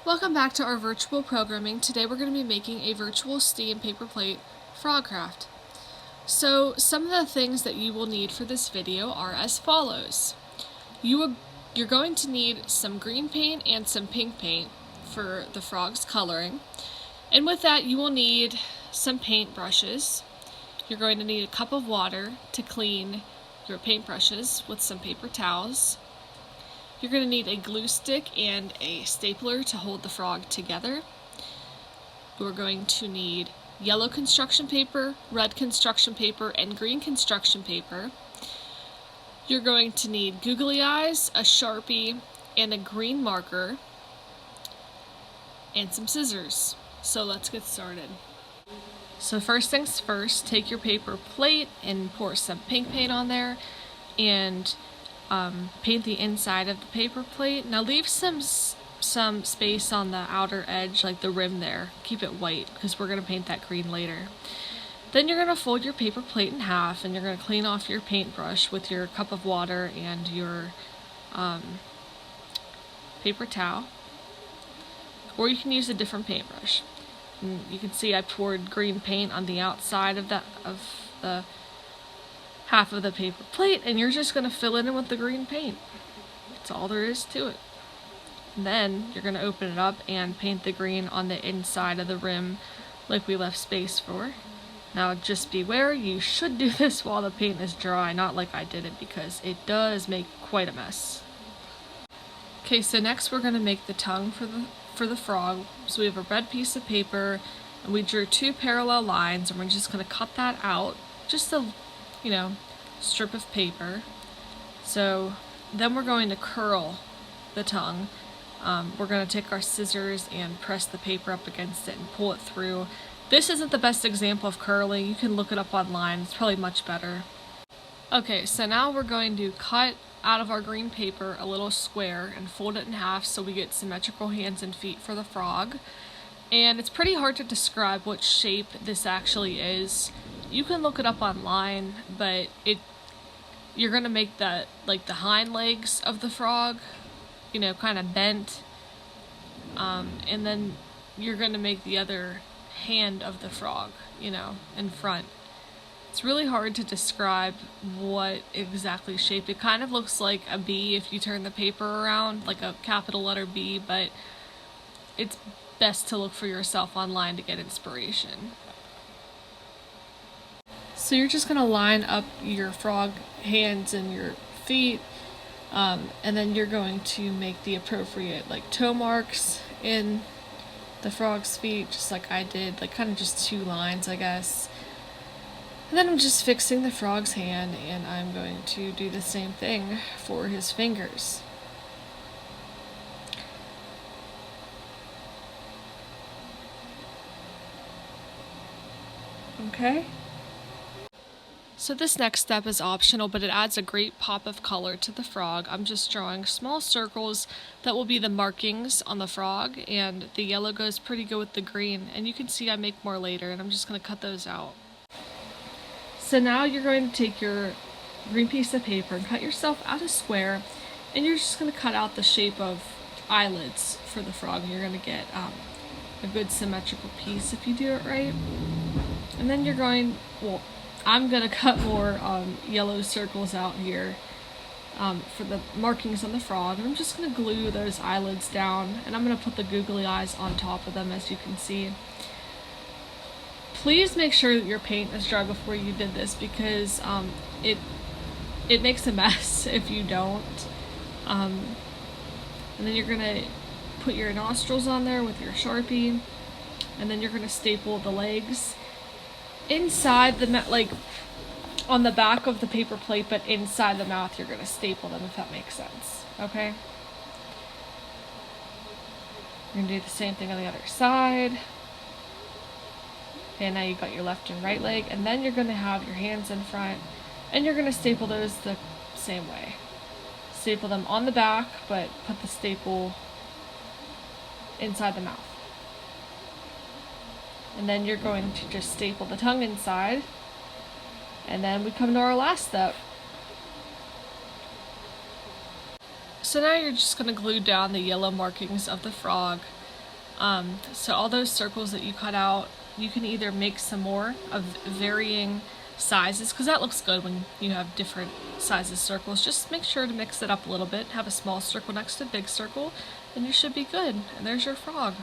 Welcome back to our virtual programming. Today we're going to be making a virtual steam paper plate frog craft. So some of the things that you will need for this video are as follows. You're going to need some green paint and some pink paint for the frog's coloring. And with that you will need some paint brushes. You're going to need a cup of water to clean your paintbrushes with some paper towels. You're going to need a glue stick and a stapler to hold the frog together. You're going to need yellow construction paper, red construction paper, and green construction paper. You're going to need googly eyes, a Sharpie, and a green marker, and some scissors. So let's get started. So first things first, take your paper plate and pour some pink paint on there and paint the inside of the paper plate. Now leave some space on the outer edge, like the rim there. Keep it white because we're going to paint that green later. Then you're going to fold your paper plate in half and you're going to clean off your paintbrush with your cup of water and your paper towel. Or you can use a different paintbrush. And you can see I poured green paint on the outside of the half of the paper plate, and you're just going to fill it in with the green paint. That's all there is to it. And then you're going to open it up and paint the green on the inside of the rim like we left space for. Now just beware, you should do this while the paint is dry, not like I did it, because it does make quite a mess. Okay, so next we're going to make the tongue for the frog. So we have a red piece of paper and we drew two parallel lines, and we're just going to cut that out, just a strip of paper. So then we're going to curl the tongue. We're going to take our scissors and press the paper up against it and pull it through. This isn't the best example of curling. You can look it up online. It's probably much better. Okay, so now we're going to cut out of our green paper a little square and fold it in half so we get symmetrical hands and feet for the frog. And it's pretty hard to describe what shape this actually is. You can look it up online, but you're gonna make the hind legs of the frog, kind of bent, and then you're gonna make the other hand of the frog, in front. It's really hard to describe what exactly shape. It kind of looks like a B if you turn the paper around, like a capital letter B, but it's best to look for yourself online to get inspiration. So you're just going to line up your frog hands and your feet, and then you're going to make the appropriate toe marks in the frog's feet, just like I did, kind of just two lines, I guess. And then I'm just fixing the frog's hand, and I'm going to do the same thing for his fingers. Okay? So this next step is optional, but it adds a great pop of color to the frog. I'm just drawing small circles that will be the markings on the frog, and the yellow goes pretty good with the green. And you can see I make more later, and I'm just going to cut those out. So now you're going to take your green piece of paper and cut yourself out a square, and you're just going to cut out the shape of eyelids for the frog. And you're going to get a good symmetrical piece if you do it right. And then I'm going to cut more yellow circles out here for the markings on the frog. And I'm just going to glue those eyelids down, and I'm going to put the googly eyes on top of them, as you can see. Please make sure that your paint is dry before you did this, because it makes a mess if you don't. And then you're going to put your nostrils on there with your Sharpie, and then you're going to staple the legs inside the on the back of the paper plate, but inside the mouth you're going to staple them, if that makes sense. Okay? You're going to do the same thing on the other side. Okay, now you got your left and right leg, and then you're going to have your hands in front, and you're going to staple those the same way. Staple them on the back, but put the staple inside the mouth. And then you're going to just staple the tongue inside, and then we come to our last step. So now you're just going to glue down the yellow markings of the frog So all those circles that you cut out, you can either make some more of varying sizes, because that looks good when you have different sizes circles. Just make sure to mix it up a little bit. Have a small circle next to a big circle, and you should be good. And there's your frog.